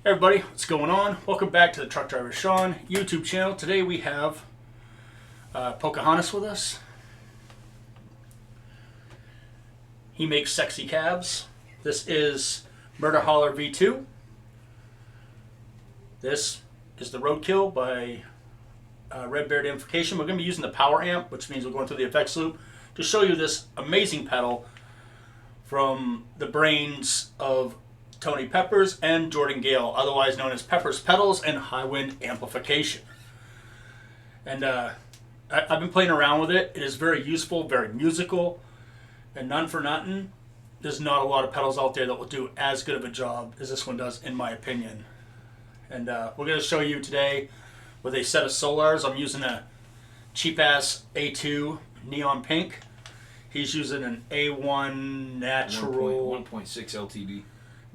Hey everybody, what's going on? Welcome back to the Truck Driver Shawn YouTube channel. Today we have Pocahontas with us. He makes sexy cabs. This is Murder Holler V2. This is the Road Kill by Redbeard Amplification. We're going to be using the power amp, which means we're going through the effects loop to show you this amazing pedal from the brains of Tony Pepers and Jordan Gale, otherwise known as Pepers Pedals and Highwind Amplification. And I've been playing around with it. It is very useful, very musical, and none for nothing. There's not a lot of pedals out there that will do as good of a job as this one does, in my opinion. And we're going to show you today with a set of Solars. I'm using a cheap-ass A2 neon pink. He's using an A1 natural 1.6 LTD.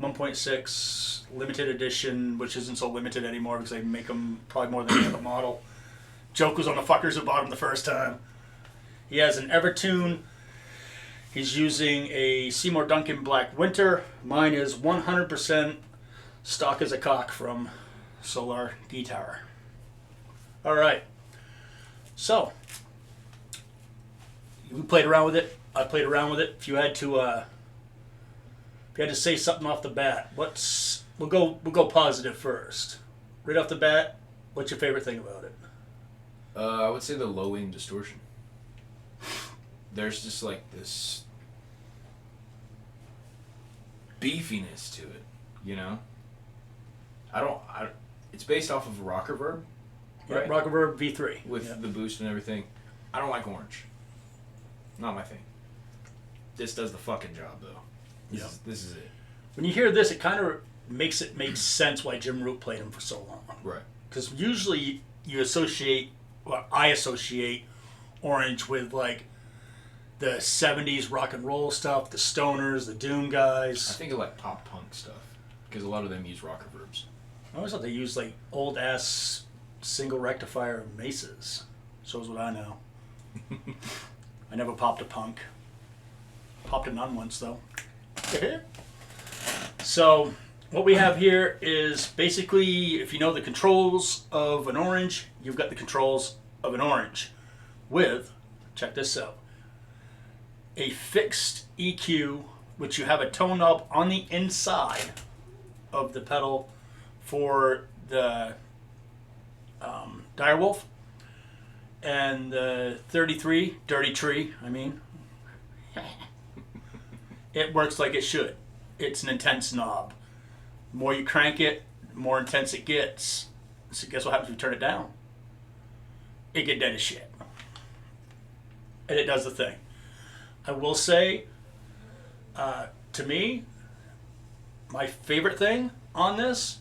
1.6 limited edition, which isn't so limited anymore because they make them probably more than any other model. Joke was on the fuckers who bought them the first time. He has an Evertune. He's using a Seymour Duncan Black Winter. Mine is 100% stock as a cock from Solar Guitar. Alright. So, we played around with it. I played around with it. If you had to say something off the bat, we'll go positive first. Right off the bat, what's your favorite thing about it? I would say the low end distortion. There's just like this beefiness to it, you know. It's based off of Rock Reverb, right? Yeah, Rock Reverb V3 with the boost and everything. I don't like orange. Not my thing. This does the fucking job though. This is it. When you hear this, it kind of makes sense why Jim Root played him for so long. Right. Because usually I associate orange with like the 70s rock and roll stuff, the stoners, the doom guys. I think of like pop punk stuff because a lot of them use rock reverbs. I always thought they used like old ass single rectifier Maces. Shows what I know. I never popped a punk. Popped a none once though. So what we have here is basically, if you know the controls of an orange, you've got the controls of an orange with, check this out, a fixed EQ, which you have a tone knob on the inside of the pedal for the Direwolf, and the 33 Dirty Tree, it works like it should. It's an intense knob. The more you crank it, the more intense it gets. So guess what happens when you turn it down? It gets dead as shit. And it does the thing. I will say, to me, my favorite thing on this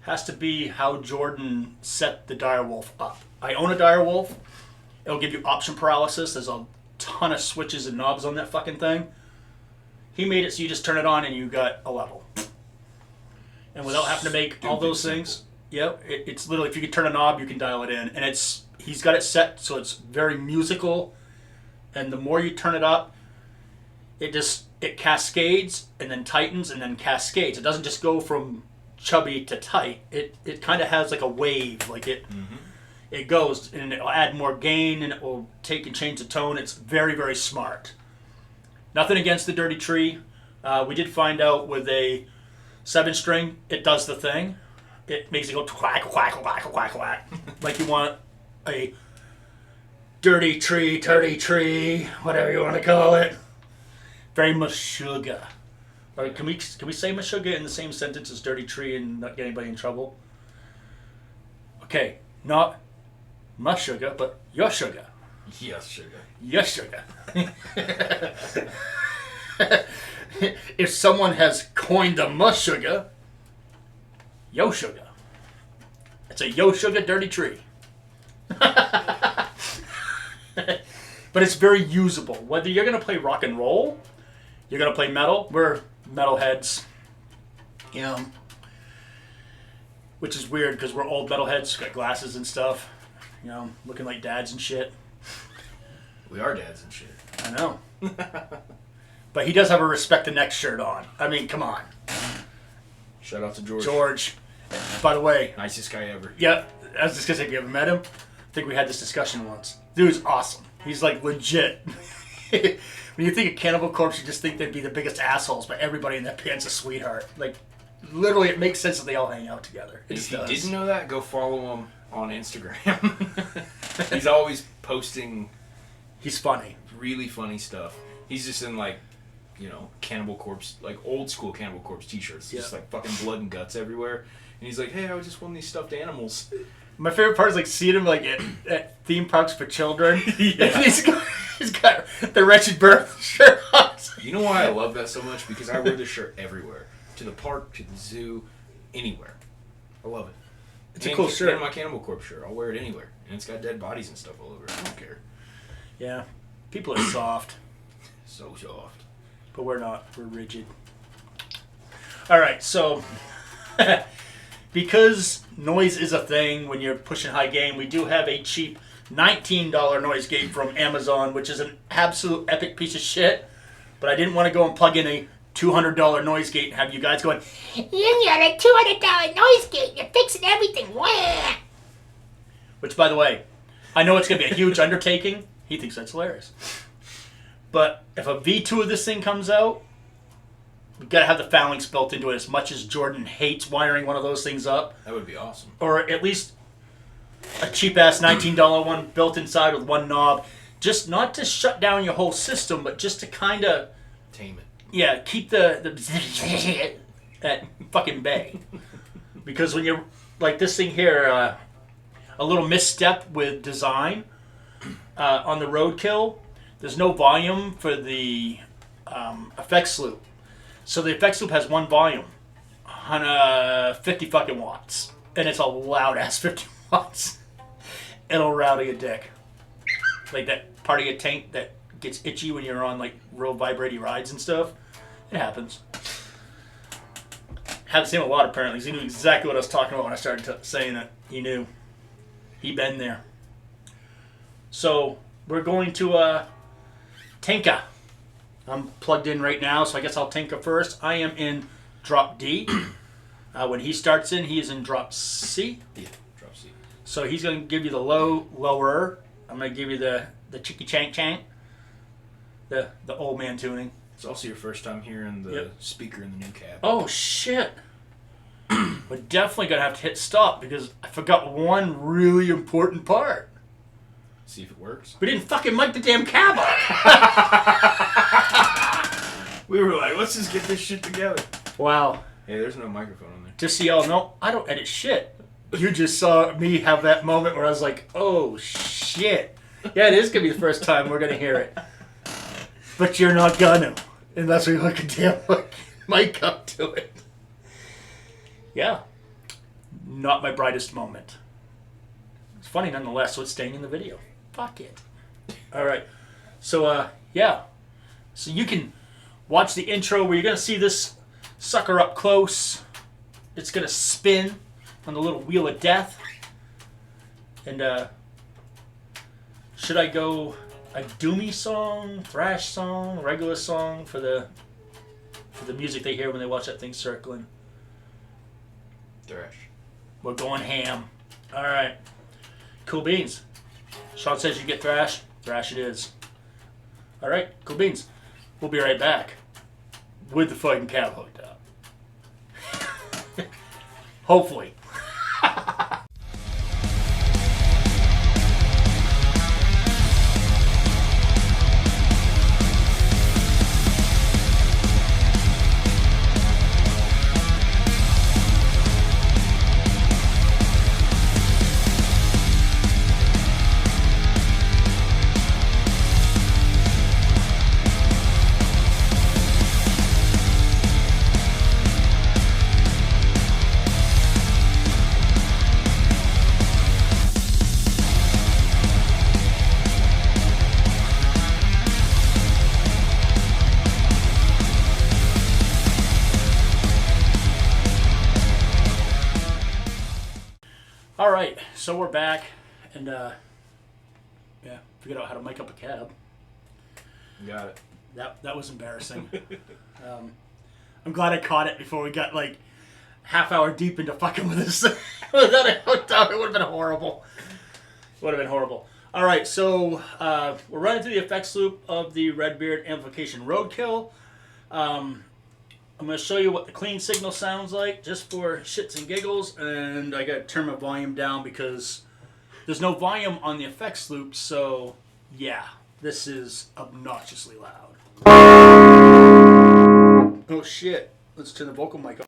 has to be how Jordan set the Direwolf up. I own a Direwolf. It'll give you option paralysis. There's a ton of switches and knobs on that fucking thing. He made it so you just turn it on and you got a level. And without having to make all those things, it's literally, if you can turn a knob, you can dial it in. And he's got it set so it's very musical. And the more you turn it up, it cascades and then tightens and then cascades. It doesn't just go from chubby to tight. It kind of has like a wave, like it goes, and it'll add more gain and it will take and change the tone. It's very, very smart. Nothing against the Dirty Tree. We did find out with a 7-string, it does the thing. It makes it go quack, quack, quack, quack, quack. Like you want a dirty tree, whatever you want to call it. Very mashuga. Or can we say mashuga in the same sentence as dirty tree and not get anybody in trouble? Okay, not mashuga, but your sugar. Yes, sugar. Yes, sugar. If someone has coined the mushuga, yo sugar. It's a yo sugar dirty tree. But it's very usable. Whether you're going to play rock and roll, you're going to play metal. We're metalheads. Which is weird because we're old metalheads, got glasses and stuff. Looking like dads and shit. We are dads and shit. I know. But he does have a Respect the Next shirt on. I mean, come on. Shout out to George. George. by the way. Nicest guy ever. Yeah, I was just gonna say, have you ever met him? I think we had this discussion once. Dude's awesome. He's like legit. When you think of Cannibal Corpse, you just think they'd be the biggest assholes, but everybody in that band's a sweetheart. Like, literally, it makes sense that they all hang out together. If you didn't know that, go follow him on Instagram. He's always posting. He's funny. Really funny stuff. He's just in like, you know, Cannibal Corpse, like old school Cannibal Corpse t-shirts. Just like fucking blood and guts everywhere. And he's like, hey, I just won these stuffed animals. My favorite part is like seeing him like at theme parks for children. Yeah. He's got the Wretched Birth shirt on. You know why I love that so much? Because I wear this shirt everywhere. To the park, to the zoo, anywhere. I love it. It's a cool shirt. And my Cannibal Corpse shirt. I'll wear it anywhere. And it's got dead bodies and stuff all over it. I don't care. Yeah. People are soft. So soft. But we're not. We're rigid. Alright, so because noise is a thing when you're pushing high gain, we do have a cheap $19 noise gate from Amazon, which is an absolute epic piece of shit. But I didn't want to go and plug in a $200 noise gate and have you guys going, you got a $200 noise gate, you're fixing everything. Wah! Which, by the way, I know it's going to be a huge undertaking. He thinks that's hilarious. But if a V2 of this thing comes out, we've got to have the phalanx built into it, as much as Jordan hates wiring one of those things up. That would be awesome. Or at least a cheap-ass $19 one built inside with one knob. Just not to shut down your whole system, but just to kind of... tame it. Yeah, keep the at fucking bay. Because when you're... like this thing here, a little misstep with design on the Road Kill, there's no volume for the effects loop. So the effects loop has one volume, 50 fucking watts. And it's a loud ass 50 watts. It'll rowdy a dick. Like that part of your tank that gets itchy when you're on like real vibrating rides and stuff. It happens. Haven't seen a lot apparently. He knew exactly what I was talking about when I started saying that. He knew. He been there. So we're going to Tinka. I'm plugged in right now, so I guess I'll Tinka first. I am in drop D. When he starts in, he is in drop C. Yeah, drop C. So he's going to give you the lower. I'm going to give you the chicky chank chank. The old man tuning. It's also your first time hearing the speaker in the new cab. Oh, shit. We're definitely going to have to hit stop because I forgot one really important part. See if it works. We didn't fucking mic the damn cab up. We were like, let's just get this shit together. Wow. Hey, there's no microphone on there. Just so y'all know, I don't edit shit. You just saw me have that moment where I was like, oh, shit. Yeah, it is going to be the first time we're going to hear it. But you're not gonna, unless we hook a damn mic up to it. Yeah. Not my brightest moment. It's funny nonetheless, so it's staying in the video. Fuck it. Alright. So, yeah. So you can watch the intro where you're gonna see this sucker up close. It's gonna spin on the little wheel of death. And, should I go a doomy song, thrash song, regular song for the music they hear when they watch that thing circling? Thrash. We're going ham. Alright. Cool beans. Shawn says you get thrash. Thrash it is. Alright, cool beans. We'll be right back. With the fucking cab hooked up. Hopefully. Alright, so we're back, and figured out how to mic up a cab. Got it. That was embarrassing. I'm glad I caught it before we got half-hour deep into fucking with this. Without it hooked up, it would have been horrible. Would have been horrible. All right, so we're running through the effects loop of the Redbeard Amplification Road Kill. I'm going to show you what the clean signal sounds like, just for shits and giggles, and I got to turn my volume down because there's no volume on the effects loop, so yeah, this is obnoxiously loud. Oh shit, let's turn the vocal mic up.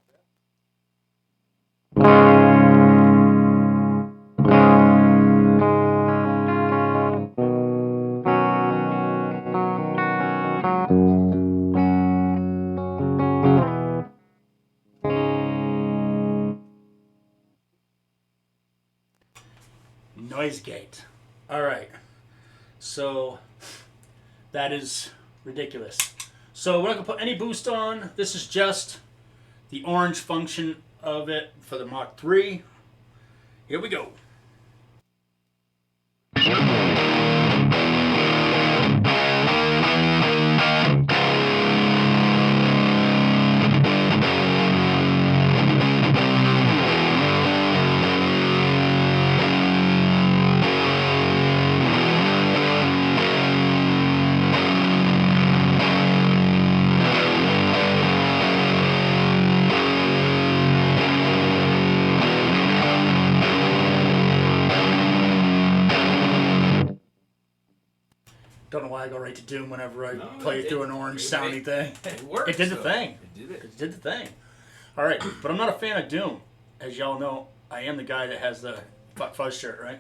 Noise gate. Alright. So that is ridiculous. So we're not going to put any boost on. This is just the orange function of it for the Mach 3. Here we go. Don't know why I go right to Doom whenever I play through an orange sounding thing. It works. It did the thing. It did it. It did the thing. All right, but I'm not a fan of Doom. As y'all know, I am the guy that has the Fuck Fuzz shirt, right?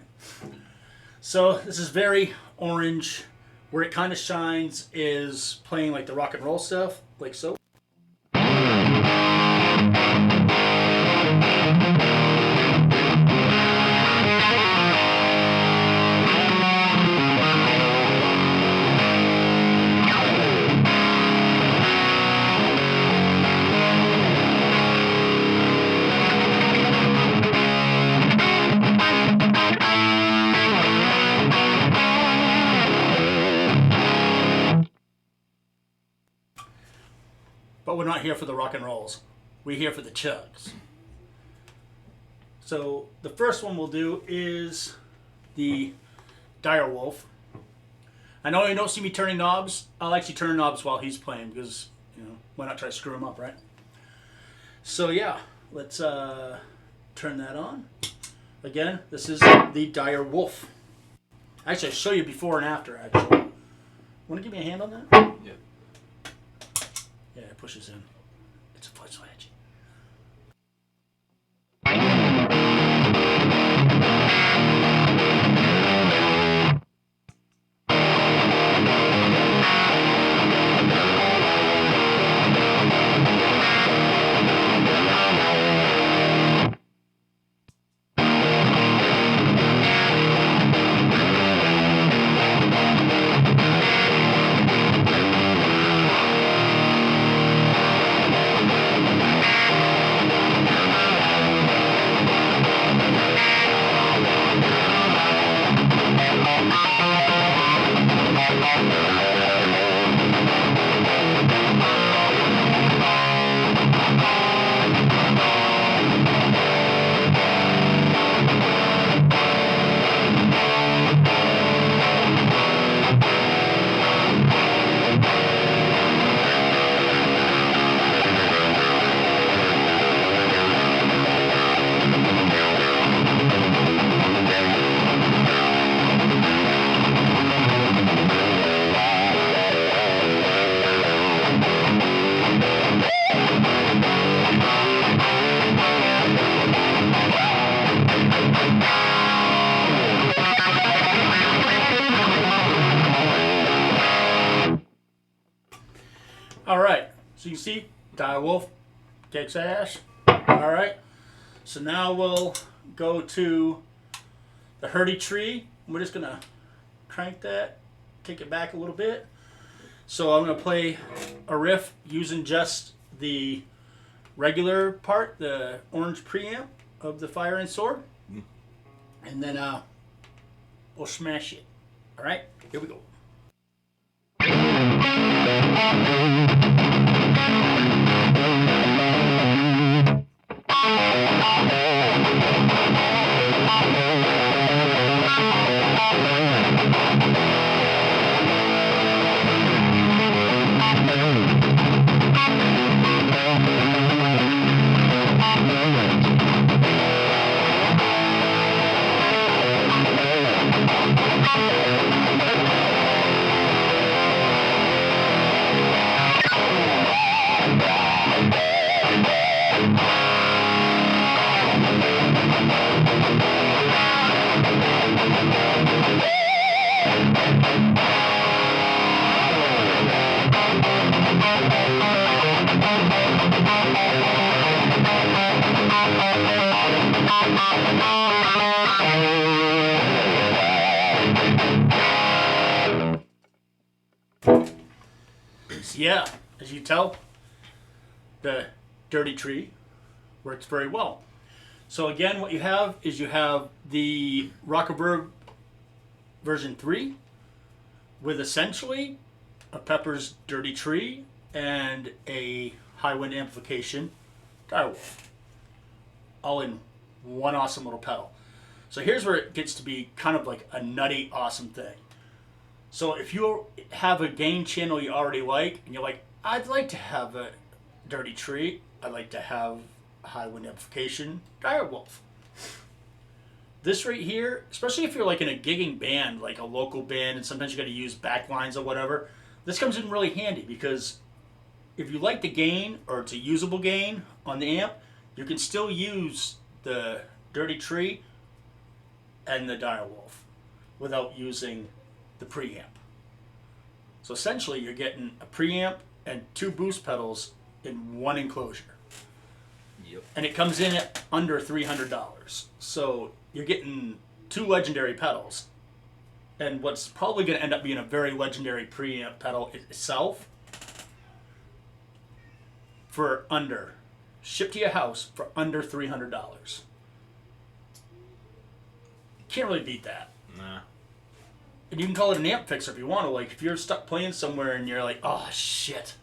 So this is very orange. Where it kind of shines is playing like the rock and roll stuff, like so. But we're not here for the rock and rolls. We're here for the chugs. So the first one we'll do is the Dire Wolf. I know you don't see me turning knobs. I'll actually turn knobs while he's playing because, you know, why not try to screw him up, right? So yeah, let's turn that on. Again, this is the Dire Wolf. Actually, I'll show you before and after, actually. Want to give me a hand on that? Yeah. Yeah, it pushes in. It's a foot switch. Alright, so you see, Dire Wolf kicks ass. Alright, so now we'll go to the Hurdy Tree. We're just going to crank that, take it back a little bit. So I'm going to play a riff using just the regular part, the orange preamp of the Fire and Sword. And then we'll smash it. Alright, here we go. Yeah, as you tell, the Dirty Tree works very well. So again, what you have is you have the Rocker Verb version 3 with essentially a Pepers Dirty Tree and a Highwind amplification direwolf, all in one awesome little pedal. So here's where it gets to be kind of like a nutty awesome thing. So if you have a gain channel you already like, and you're like, I'd like to have a Dirty Tree, I'd like to have a Highwind amplification direwolf. This right here, especially if you're like in a gigging band, like a local band, and sometimes you got to use backlines or whatever, this comes in really handy because if you like the gain or it's a usable gain on the amp, you can still use the Dirty Tree and the direwolf without using the preamp. So essentially you're getting a preamp and 2 boost pedals in one enclosure. Yep. And it comes in at under $300. So you're getting 2 legendary pedals. And what's probably going to end up being a very legendary preamp pedal itself for under, shipped to your house for under $300. Can't really beat that. Nah. And you can call it an amp fixer if you want to. Like, if you're stuck playing somewhere and you're like, oh, shit,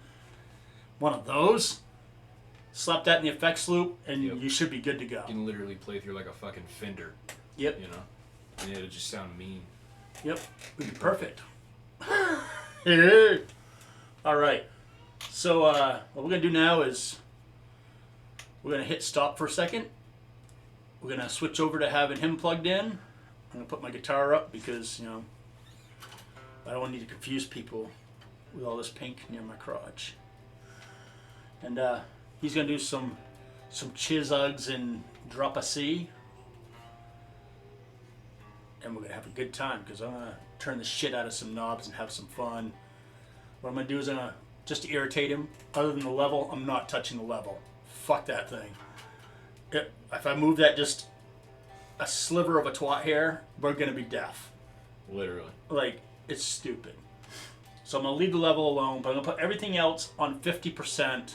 one of those, slap that in the effects loop, and you should be good to go. You can literally play through like a fucking Fender. Yep. You know? And it'll just sound mean. Yep. Would be perfect. All right. So, what we're going to do now is we're going to hit stop for a second. We're going to switch over to having him plugged in. I'm going to put my guitar up because, you know, I don't need to confuse people with all this pink near my crotch. And he's going to do some chiz-ugs and drop a C. And we're going to have a good time because I'm going to turn the shit out of some knobs and have some fun. What I'm going to do is I'm going to, just to irritate him, other than the level, I'm not touching the level. Fuck that thing. If I move that just a sliver of a twat hair, we're going to be deaf. Literally. Like, it's stupid. So I'm going to leave the level alone, but I'm going to put everything else on 50%.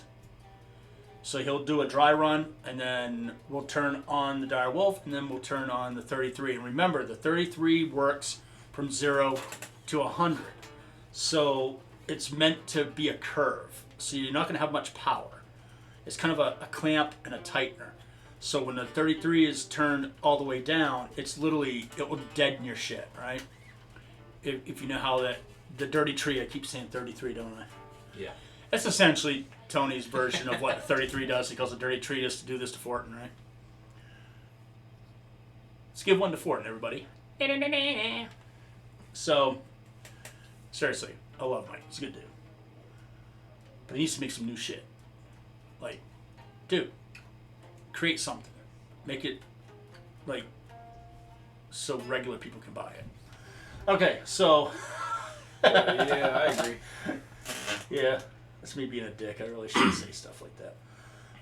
So he'll do a dry run, and then we'll turn on the dire wolf, and then we'll turn on the 33. And remember, the 33 works from 0 to 100. So it's meant to be a curve. So you're not going to have much power. It's kind of a clamp and a tightener. So when the 33 is turned all the way down, it's literally, it will deaden your shit, right? If you know how the Dirty Tree, I keep saying 33, don't I? Yeah. It's essentially Tony's version of what the 33 does. He calls it Dirty Tree just to do this to Fortin, right? Let's give one to Fortin, everybody. So, seriously, I love Mike. He's a good dude. But he needs to make some new shit. Like, dude, create something. Make it, like, so regular people can buy it. Okay, so... Yeah, I agree. Yeah, that's me being a dick. I really shouldn't say stuff like that.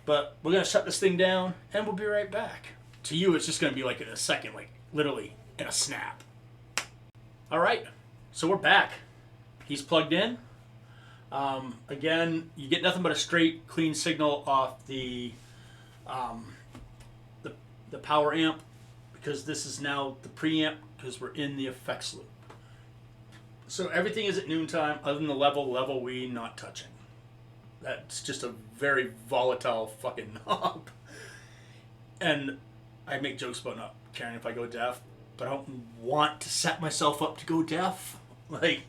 But we're going to shut this thing down, and we'll be right back. To you, it's just going to be like in a second, like literally in a snap. All right, so we're back. He's plugged in. Again, you get nothing but a straight, clean signal off the power amp, because this is now the preamp, because we're in the effects loop. So everything is at noontime, other than the level we not touching. That's just a very volatile fucking knob. And I make jokes about not caring if I go deaf, but I don't want to set myself up to go deaf. Like,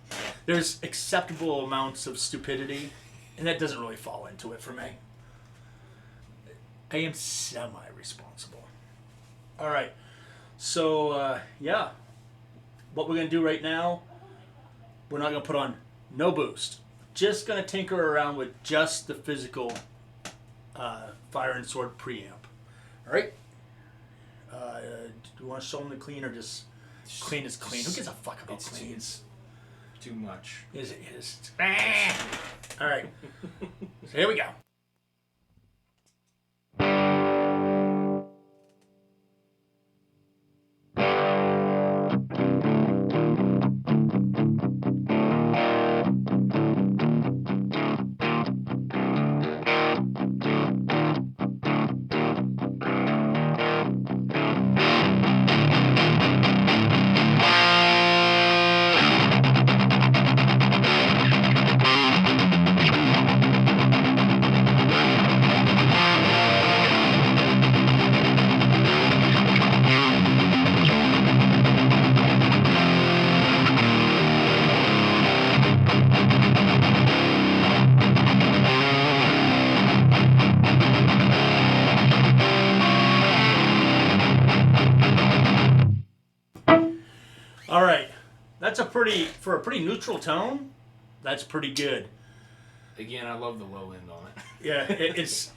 there's acceptable amounts of stupidity, and that doesn't really fall into it for me. I am semi-responsible. All right. So, yeah. What we're going to do right now, we're not going to put on no boost. Just going to tinker around with just the physical Fire and Sword preamp. All right? Do you want to show them the clean or just clean is clean? Who gives a fuck about clean? It's too much. It is. All right. So here we go. All right, that's for a pretty neutral tone. That's pretty good. Again, I love the low end on it. Yeah, it's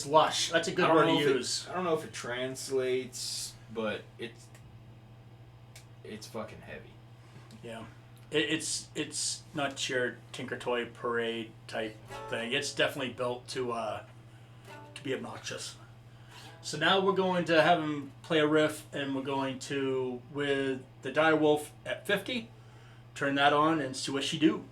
lush. That's a good word to use. I don't know if it translates, but it's fucking heavy. Yeah, it's not your Tinker Toy Parade type thing. It's definitely built to be obnoxious. So now we're going to have him play a riff, and we're going to, with the Direwolf at 50, turn that on and see what she do.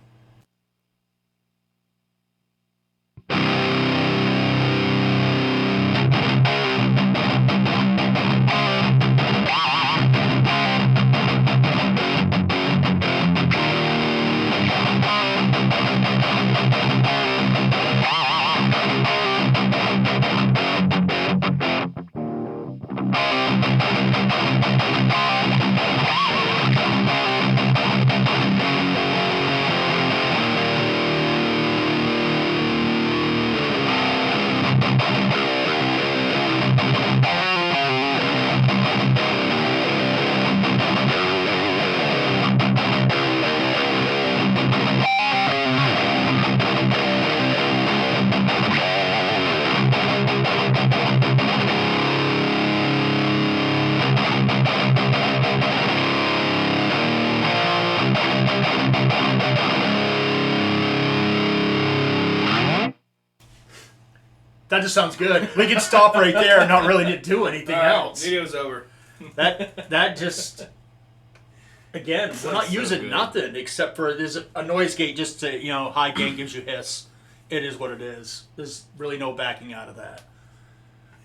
That just sounds good. We can stop right there and not really need to do anything else. Video's over. That just, again, we're not using nothing except for there's a noise gate just to, high gain gives you hiss. It is what it is. There's really no backing out of that.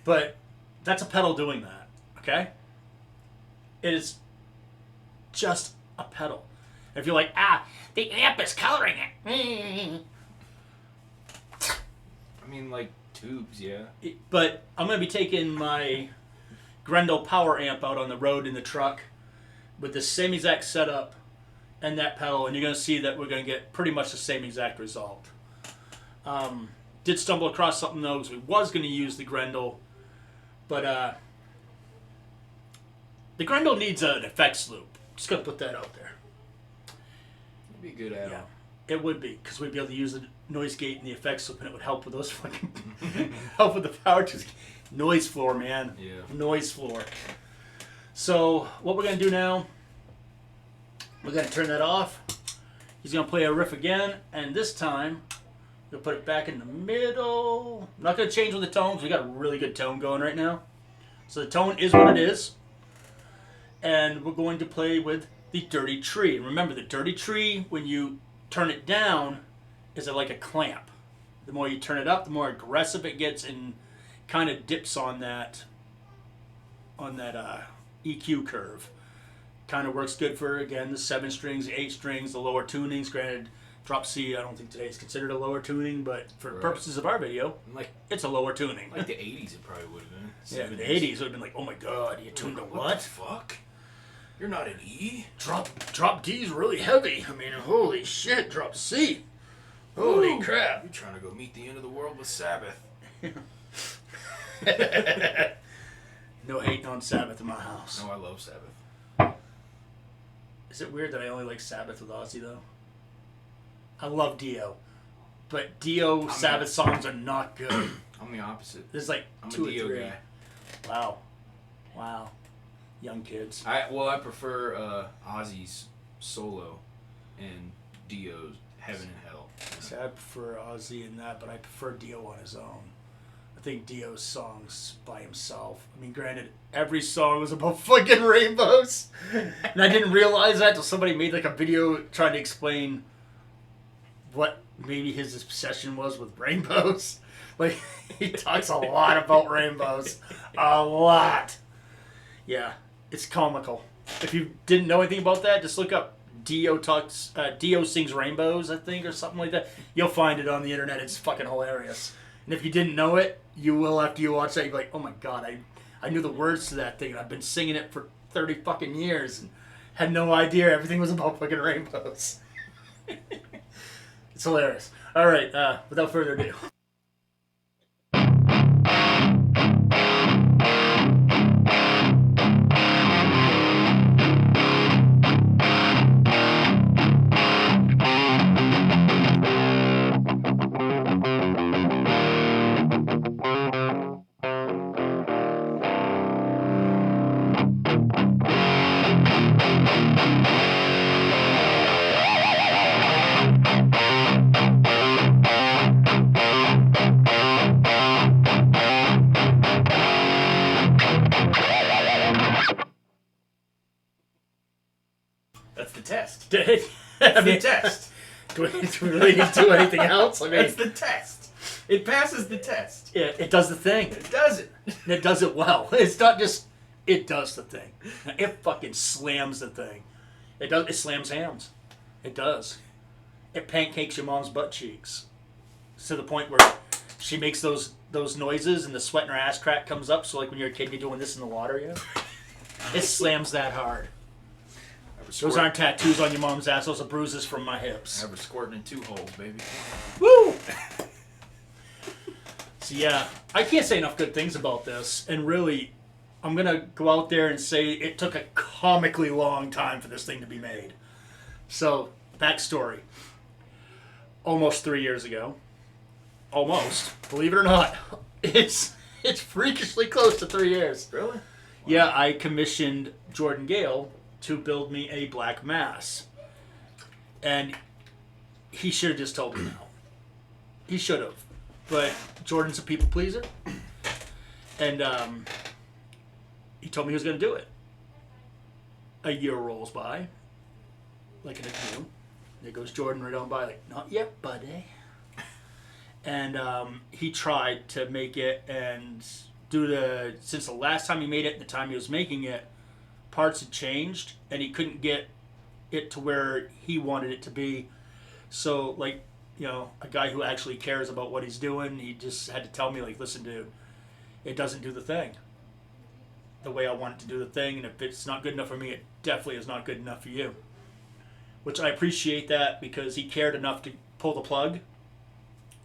But that's a pedal doing that, okay? It is just a pedal. If you're like, the amp is coloring it. I mean, like, tubes, yeah. But I'm going to be taking my Grendel power amp out on the road in the truck with the same exact setup and that pedal, and you're going to see that we're going to get pretty much the same exact result. Did stumble across something though, because we was going to use the Grendel, but the Grendel needs an effects loop. Just going to put that out there. It'd be a good add-on. Yeah, it would be, because we'd be able to use the noise gate and the effects loop, and it would help with those fucking help with the power tools. Noise floor, man. Yeah. Noise floor. So what we're gonna do now, we're gonna turn that off. He's gonna play a riff again, and this time we'll put it back in the middle. I'm not gonna change with the tones. We got a really good tone going right now. So the tone is what it is, and we're going to play with the Dirty Tree. And remember, the Dirty Tree, when you turn it down, is like a clamp. The more you turn it up, the more aggressive it gets and kind of dips on that EQ curve. Kind of works good for, again, the 7 strings, 8 strings, the lower tunings. Granted, Drop C, I don't think today is considered a lower tuning, but for Right. purposes of our video, Like it's a lower tuning. the 80s, it probably would have been. Yeah, in the 70s. 80s, it would have been like, oh my god, you tuned to What what? the fuck? You're not an E? Drop D's really heavy. I mean, holy shit, drop C. Holy Ooh. crap. You're trying to go meet the end of the world with Sabbath. No hating on Sabbath in my house. No, I love Sabbath. Is it weird that I only like Sabbath with Ozzy, though? I love Dio. But Dio Sabbath songs are not good. I'm the opposite. There's like I'm 2 a Dio or 3. guy. Wow. Young kids. I prefer Ozzy's solo and Dio's Heaven and Hell. See, I prefer Ozzy in that, but I prefer Dio on his own. I think Dio's songs by himself. I mean, granted, every song was about fucking rainbows. And I didn't realize that until somebody made like a video trying to explain what maybe his obsession was with rainbows. Like, he talks a lot about rainbows. A lot. Yeah, it's comical. If you didn't know anything about that, just look up Dio sings rainbows, I think, or something like that. You'll find it on the internet. It's fucking hilarious. And if you didn't know it, you will after you watch that. You'll be like, oh my god, I knew the words to that thing. And I've been singing it for 30 fucking years and had no idea everything was about fucking rainbows. It's hilarious. All right, without further ado. That's the test. I mean, The test. do we really need to do anything else? I mean, That's the test. It passes the test. yeah, it does the thing. It does it. And it does it well. It's not just, it does the thing. It fucking slams the thing. It does. It slams hams. It does. It pancakes your mom's butt cheeks. To the point where she makes those noises and the sweat in her ass crack comes up. So like when you're a kid, you're doing this in the water, yeah? It slams that hard. Those aren't tattoos on your mom's ass. Those are bruises from my hips. I was squirting in 2 holes, baby. Woo! So yeah, I can't say enough good things about this. And really, I'm going to go out there and say it took a comically long time for this thing to be made. So, backstory. Almost 3 years ago. Almost. Believe it or not. It's freakishly close to 3 years. Really? Wow. Yeah, I commissioned Jordan Gale to build me a black mass. And he should have just told me no. He should have. But Jordan's a people pleaser. And he told me he was going to do it. A year rolls by. Like in a canoe. There goes Jordan right on by like, not yet, buddy. And he tried to make it, and since the last time he made it and the time he was making it, parts had changed, and he couldn't get it to where he wanted it to be. So, like, you know, a guy who actually cares about what he's doing, he just had to tell me, like, listen, dude, it doesn't do the thing the way I want it to do the thing, and if it's not good enough for me, it definitely is not good enough for you. Which I appreciate that, because he cared enough to pull the plug.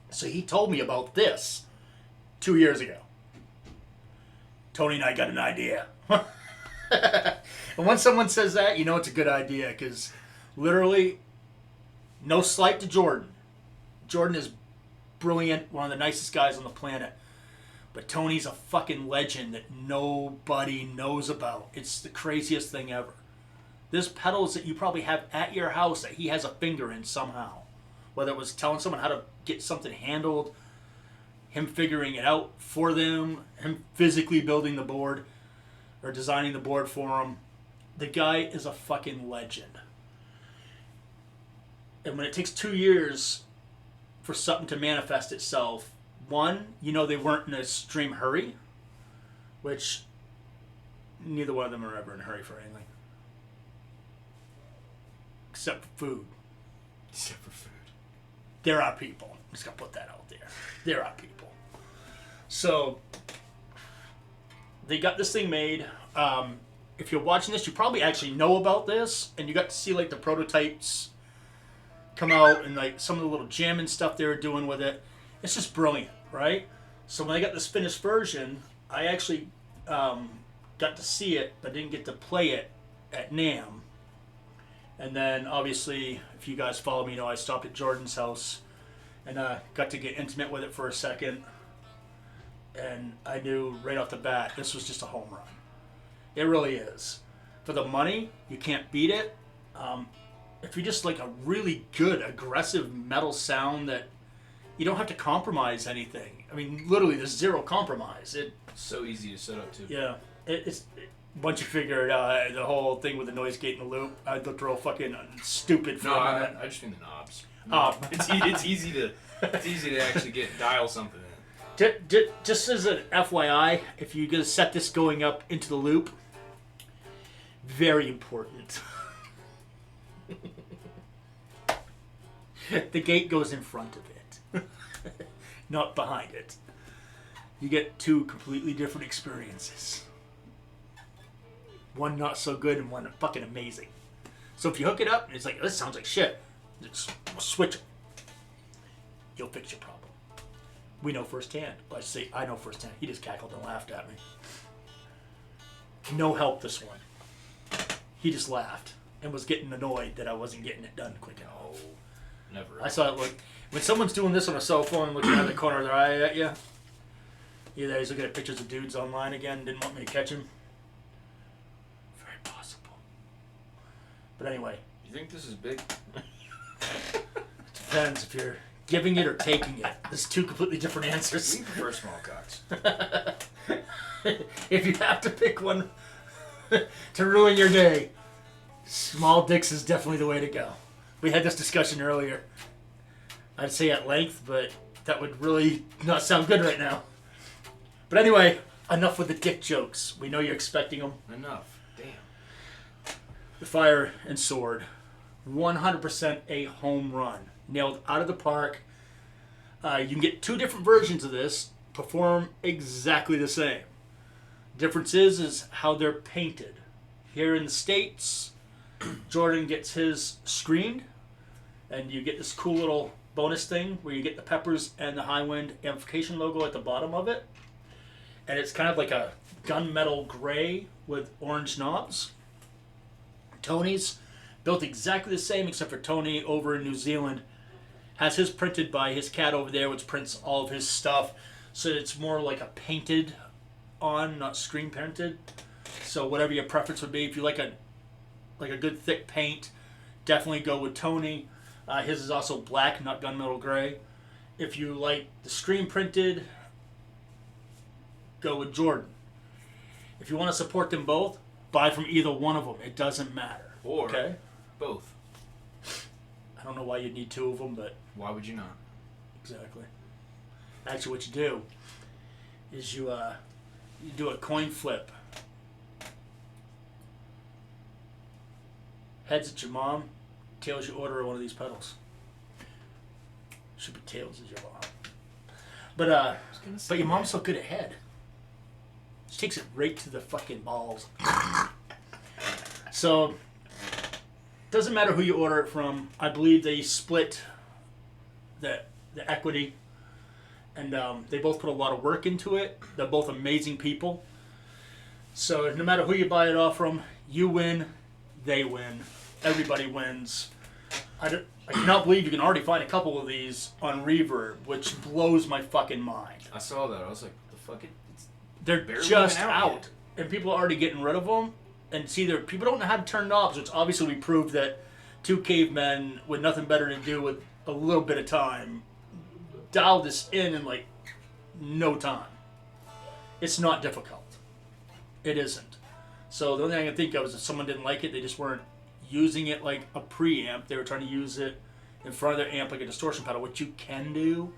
So he told me about this 2 years ago. Tony and I got an idea. And when someone says that, you know it's a good idea, because literally, no slight to Jordan. Jordan is brilliant, one of the nicest guys on the planet. But Tony's a fucking legend that nobody knows about. It's the craziest thing ever. There's pedals that you probably have at your house that he has a finger in somehow. Whether it was telling someone how to get something handled, him figuring it out for them, him physically building the board, or designing the board for him. The guy is a fucking legend. And when it takes 2 years for something to manifest itself, one, you know they weren't in an extreme hurry, which neither one of them are ever in a hurry for anything. Except for food. Except for food. There are people. I'm just going to put that out there. There are people. So, they got this thing made. If you're watching this, you probably actually know about this, and you got to see like the prototypes come out and like some of the little jamming stuff they were doing with it. It's just brilliant, right? So when I got this finished version, I actually got to see it, but didn't get to play it at NAMM. And then obviously, if you guys follow me, you know I stopped at Jordan's house and got to get intimate with it for a second. And I knew right off the bat, this was just a home run. It really is. For the money, you can't beat it. If you just like a really good, aggressive metal sound that you don't have to compromise anything. I mean, literally, there's zero compromise. So easy to set up, too. Yeah. Once you figure it out, the whole thing with the noise gate and the loop, I looked real fucking stupid for a minute. I just mean the knobs. It's easy to actually dial something in. Just as an FYI, if you're going to set this going up into the loop, very important. The gate goes in front of it, not behind it. You get two completely different experiences. One not so good and one fucking amazing. So if you hook it up and it's like, this sounds like shit, just switch it. You'll fix your problem. We know firsthand. Well, I know firsthand. He just cackled and laughed at me. No help this one. He just laughed and was getting annoyed that I wasn't getting it done quick enough. Oh, never. I saw it look. When someone's doing this on a cell phone and looking out of the corner of their eye at you, either he's looking at pictures of dudes online again, didn't want me to catch him. Very possible. But anyway. You think this is big? Depends if you're giving it or taking it. There's two completely different answers. We prefer small cocks. If you have to pick one to ruin your day, small dicks is definitely the way to go. We had this discussion earlier. I'd say at length, but that would really not sound good right now. But anyway, enough with the dick jokes. We know you're expecting them. Enough. Damn. The Fire and Sword. 100% a home run. Nailed out of the park. You can get two different versions of this. Perform exactly the same. Difference is how they're painted. Here in the States, Jordan gets his screened, and you get this cool little bonus thing where you get the Pepers and the Highwind amplification logo at the bottom of it. And it's kind of like a gunmetal gray with orange knobs. Tony's built exactly the same, except for Tony over in New Zealand has his printed by his cat over there, which prints all of his stuff. So it's more like a painted on, not screen printed. So whatever your preference would be, if you like a good thick paint, definitely go with Tony. His is also black, not gunmetal gray. If you like the screen printed, go with Jordan. If you want to support them both, buy from either one of them. It doesn't matter. Or okay? Both. I don't know why you'd need two of them, but... Why would you not? Exactly. Actually, what you do is you do a coin flip. Heads at your mom, tails you order one of these pedals. Should be tails as your mom. But your mom's so good at head. She takes it right to the fucking balls. So, doesn't matter who you order it from. I believe they split the equity, and they both put a lot of work into it. They're both amazing people. So no matter who you buy it off from, you win, they win, everybody wins. I cannot believe you can already find a couple of these on Reverb, which blows my fucking mind. I saw that. I was like, what the fuck? They're just out, and people are already getting rid of them. And see, people don't know how to turn knobs, which obviously we proved that two cavemen with nothing better to do with a little bit of time dialed this in like no time. It's not difficult. It isn't. So the only thing I can think of is if someone didn't like it, they just weren't using it like a preamp. They were trying to use it in front of their amp like a distortion pedal, which you can do.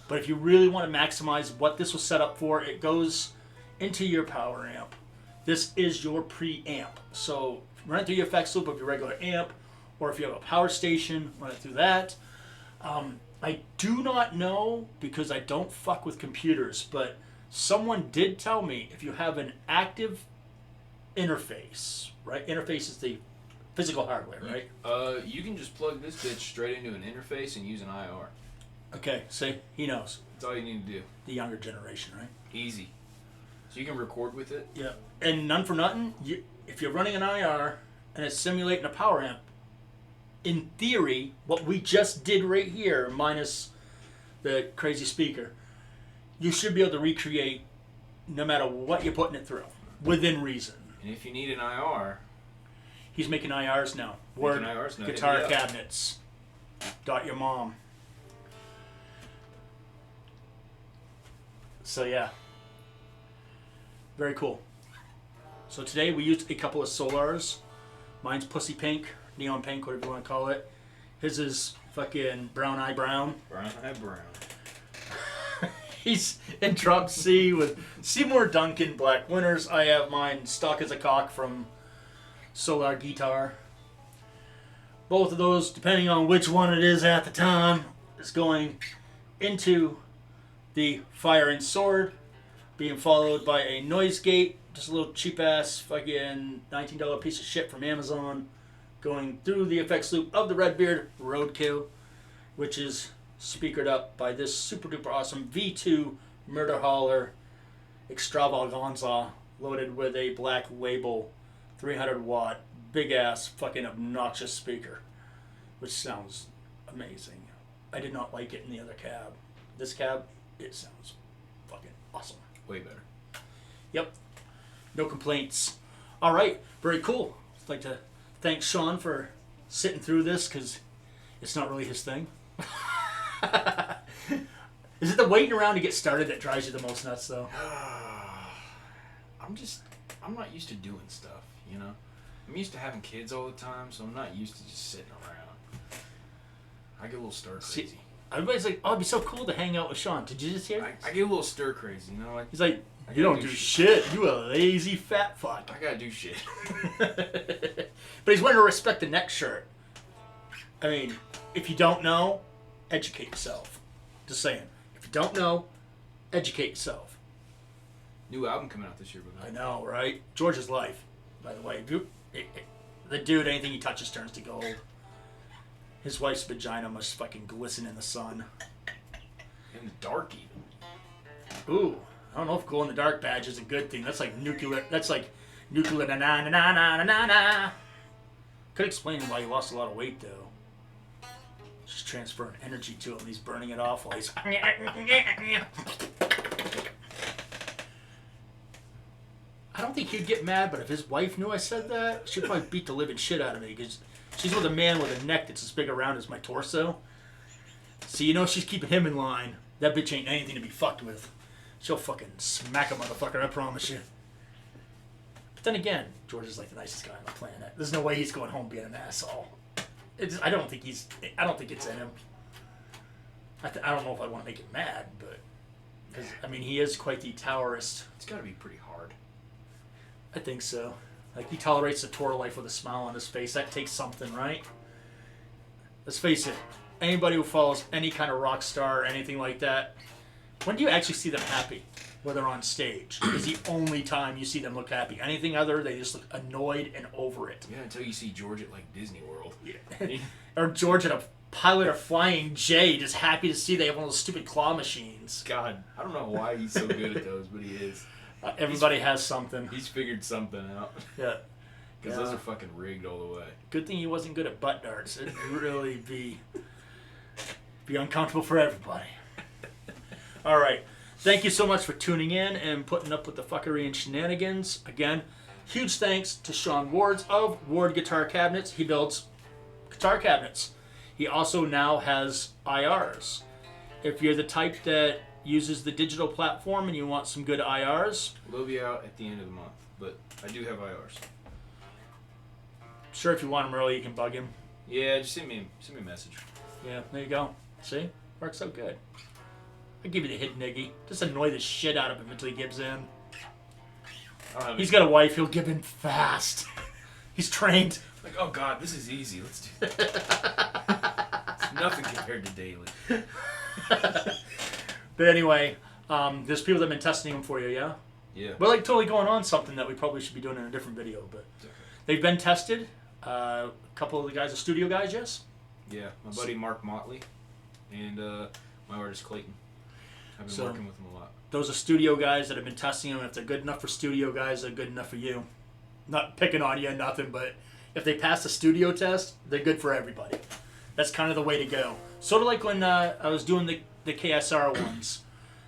But if you really want to maximize what this was set up for, it goes into your power amp. This is your preamp. So run it through your effects loop of your regular amp, or if you have a power station, run it through that. I do not know because I don't fuck with computers, but someone did tell me if you have an active interface, right? Interface is the physical hardware, right? You can just plug this bitch straight into an interface and use an IR. Okay, see, he knows. That's all you need to do. The younger generation, right? Easy. So you can record with it. Yeah, and none for nothing. If you're running an IR and it's simulating a power amp, in theory, what we just did right here, minus the crazy speaker, you should be able to recreate no matter what you're putting it through, within reason. And if you need an IR, he's making IRs now. Word, IRs now. guitar cabinets. Dot your mom. So yeah, very cool. So today we used a couple of Solars. Mine's pussy pink, neon pink, whatever you want to call it. His is fucking brown eye brown. Brown eye brown. He's in drop C with Seymour Duncan Black Winners. I have mine stock as a cock from Solar Guitar. Both of those, depending on which one it is at the time, is going into the Firing Sword, being followed by a Noise Gate, just a little cheap ass fucking $19 piece of shit from Amazon, going through the effects loop of the Redbeard Road Kill, which is speakered up by this super duper awesome V2 Murder Hauler Extravaganza, loaded with a Black Label 300 watt big ass fucking obnoxious speaker, which sounds amazing. I did not like it in the other cab. This cab, it sounds fucking awesome. Way better. Yep. No complaints. All right. Very cool. I'd like to thank Shawn for sitting through this because it's not really his thing. Is it the waiting around to get started that drives you the most nuts, though? I'm not used to doing stuff, you know? I'm used to having kids all the time, so I'm not used to just sitting around. I get a little stir crazy. See, everybody's like, oh, it'd be so cool to hang out with Shawn. Did you just hear? I get a little stir crazy, you know? He's like, you don't do shit. You a lazy fat fuck. I gotta do shit. But he's wearing a Respect the Neck shirt. I mean, if you don't know, educate yourself. Just saying. If you don't know, educate yourself. New album coming out this year, but I know, right? George's Life, by the way. The dude, anything he touches turns to gold. His wife's vagina must fucking glisten in the sun. In the dark, even. Ooh, I don't know if glow in the dark badge is a good thing. That's like nuclear. Na na na na na na na. Could explain why he lost a lot of weight though. Just transferring energy to him. He's burning it off while he's. I don't think he'd get mad, but if his wife knew I said that, she'd probably beat the living shit out of me because she's with a man with a neck that's as big around as my torso. So you know she's keeping him in line. That bitch ain't anything to be fucked with. She'll fucking smack a motherfucker, I promise you. But then again, George is like the nicest guy on the planet. There's no way he's going home being an asshole. I don't think it's in him. I don't know if I want to make him mad, but because I mean he is quite the towerist. It's got to be pretty hard. I think so. Like he tolerates the tour life with a smile on his face. That takes something, right? Let's face it. Anybody who follows any kind of rock star or anything like that, when do you actually see them happy? Whether on stage is the only time you see them look happy. Anything other, they just look annoyed and over it. Yeah, until you see George at like Disney World. Yeah. Or George at a pilot a Flying J, just happy to see they have one of those stupid claw machines. God, I don't know why he's so good at those, but he is. Everybody has something. He's figured something out. Yeah. Because those are fucking rigged all the way. Good thing he wasn't good at butt darts. It'd really be uncomfortable for everybody. All right. Thank you so much for tuning in and putting up with the fuckery and shenanigans. Again, huge thanks to Shawn Ward of Ward Guitar Cabinets. He builds guitar cabinets. He also now has IRs. If you're the type that uses the digital platform and you want some good IRs, They'll be out at the end of the month, but I do have IRs. Sure, if you want them early, you can bug him. Yeah, just send me a message. Yeah, there you go. See? Works out good. I'll give you the hit niggy. Just annoy the shit out of him until he gives in. He's got a wife, he'll give in fast. He's trained. Like, oh god, this is easy. Let's do it. It's Nothing compared to daily. But anyway, there's people that have been testing them for you, yeah? Yeah. We're like totally going on something that we probably should be doing in a different video, but they've been tested. A couple of the guys are studio guys, yes? Yeah, my buddy Mark Motley and my artist Clayton. I've been working with them a lot. Those are studio guys that have been testing them. If they're good enough for studio guys, they're good enough for you. Not picking on you, nothing, but if they pass the studio test, they're good for everybody. That's kind of the way to go. Sort of like when I was doing the KSR ones.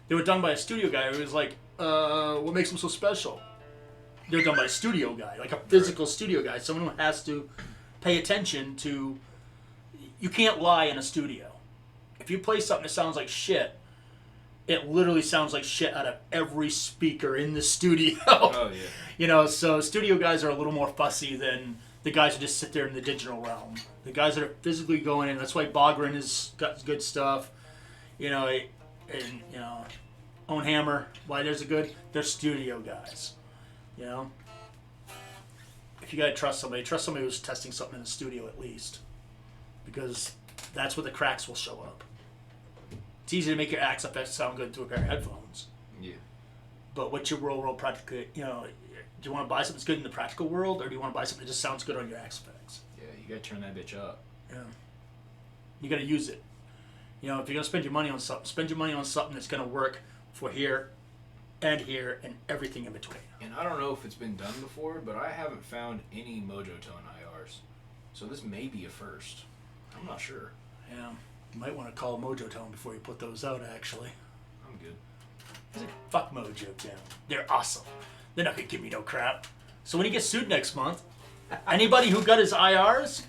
They were done by a studio guy who was like, what makes them so special? They're done by a studio guy, like a physical studio guy. Someone who has to pay attention to... You can't lie in a studio. If you play something that sounds like shit, it literally sounds like shit out of every speaker in the studio. Oh, yeah. You know, so studio guys are a little more fussy than the guys who just sit there in the digital realm. The guys that are physically going in, that's why Bogren has got good stuff. You know, and, you know, Own Hammer, why there's a good, they're studio guys. You know? If you gotta trust somebody who's testing something in the studio at least. Because that's where the cracks will show up. It's easy to make your axe effects sound good through a pair of headphones. Yeah. But what's your real world practical, you know, do you want to buy something that's good in the practical world, or do you want to buy something that just sounds good on your axe effects? Yeah, you gotta turn that bitch up. Yeah. You gotta use it. You know, if you're gonna spend your money on something, spend your money on something that's gonna work for here and everything in between. And I don't know if it's been done before, but I haven't found any Mojotone IRs. So this may be a first. I'm not sure. Yeah. You might want to call Mojotone before you put those out, actually. I'm good. I was like, fuck Mojotone. They're awesome. They're not going to give me no crap. So when he gets sued next month, anybody who got his IRs,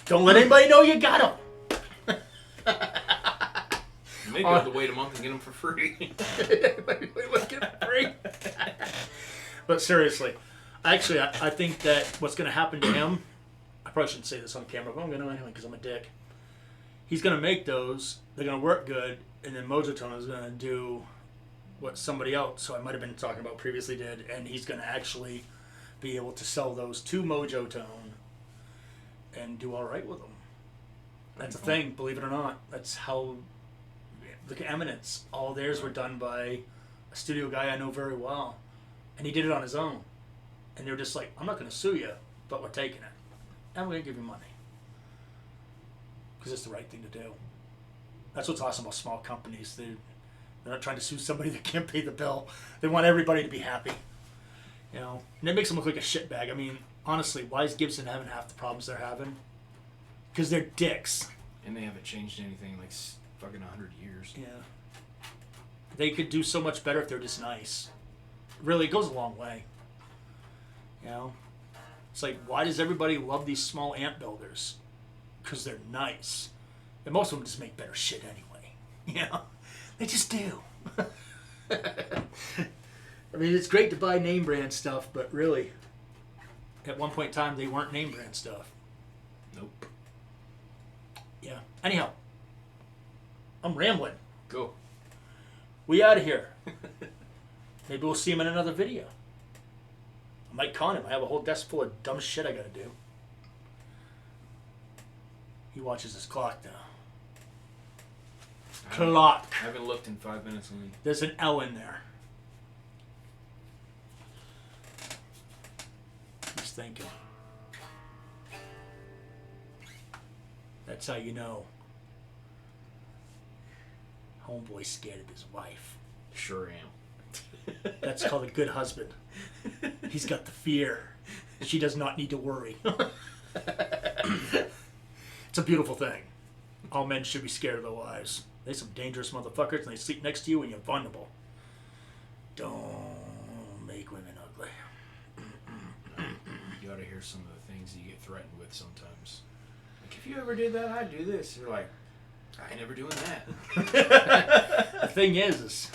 don't let anybody know you got them. Maybe I'll have to wait a month and get them for free. Get them free. But seriously, actually, I think that what's going to happen to him, I probably shouldn't say this on camera, but I'm going to anyway because I'm a dick. He's going to make those, they're going to work good, and then Mojotone is going to do what somebody else, who I might have been talking about previously, did, and he's going to actually be able to sell those to Mojotone and do all right with them. That's a thing, believe it or not. That's how... Look at Eminence. All theirs were done by a studio guy I know very well. And he did it on his own. And they were just like, I'm not going to sue you, but we're taking it. And we're going to give you money. Because it's the right thing to do. That's what's awesome about small companies. They're not trying to sue somebody that can't pay the bill. They want everybody to be happy. You know? And it makes them look like a shitbag. I mean, honestly, why is Gibson having half the problems they're having? Because they're dicks. And they haven't changed anything in like fucking 100 years. Yeah. They could do so much better if they're just nice. Really, it goes a long way. You know? It's like, why does everybody love these small amp builders? Because they're nice. And most of them just make better shit anyway. You know? They just do. I mean, it's great to buy name brand stuff, but really, at one point in time, they weren't name brand stuff. Nope. Yeah. Anyhow, I'm rambling. Go. We out of here. Maybe we'll see him in another video. I might con him. I have a whole desk full of dumb shit I gotta do. He watches his clock now. Clock. I haven't looked in 5 minutes. There's an L in there. He's thinking. That's how you know. Homeboy's scared of his wife. Sure am. That's called a good husband. He's got the fear. She does not need to worry. It's a beautiful thing. All men should be scared of their wives. They're some dangerous motherfuckers, and they sleep next to you when you're vulnerable. Don't make women ugly. You gotta hear some of the things you get threatened with sometimes. Like, if you ever did that, I'd do this. You're like, I ain't never doing that. The thing is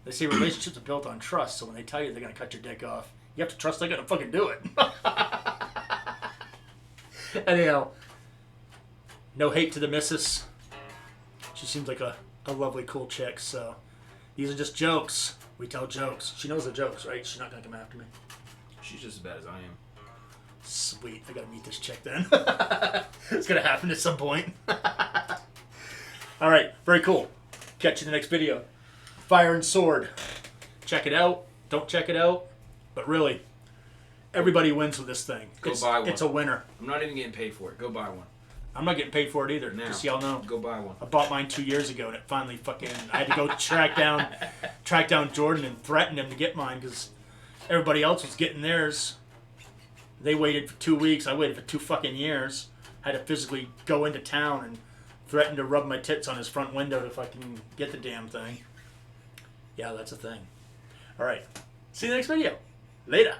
they say relationships are built on trust, so when they tell you they're going to cut your dick off, you have to trust they're going to fucking do it. Anyhow, no hate to the missus. She seems like a lovely, cool chick, so these are just jokes. We tell jokes. She knows the jokes, right? She's not going to come after me. She's just as bad as I am. Sweet. I got to meet this chick then. It's going to happen at some point. All right, very cool. Catch you in the next video. Fire and Sword. Check it out. Don't check it out. But really, everybody wins with this thing. Go buy one. It's a winner. I'm not even getting paid for it. Go buy one. I'm not getting paid for it either. Now. Just so y'all know. Go buy one. I bought mine 2 years ago, and it finally fucking. I had to go track down Jordan and threaten him to get mine because everybody else was getting theirs. They waited for 2 weeks. I waited for 2 fucking years. I had to physically go into town and threaten to rub my tits on his front window to fucking get the damn thing. Yeah, that's a thing. All right. See you next video. Later.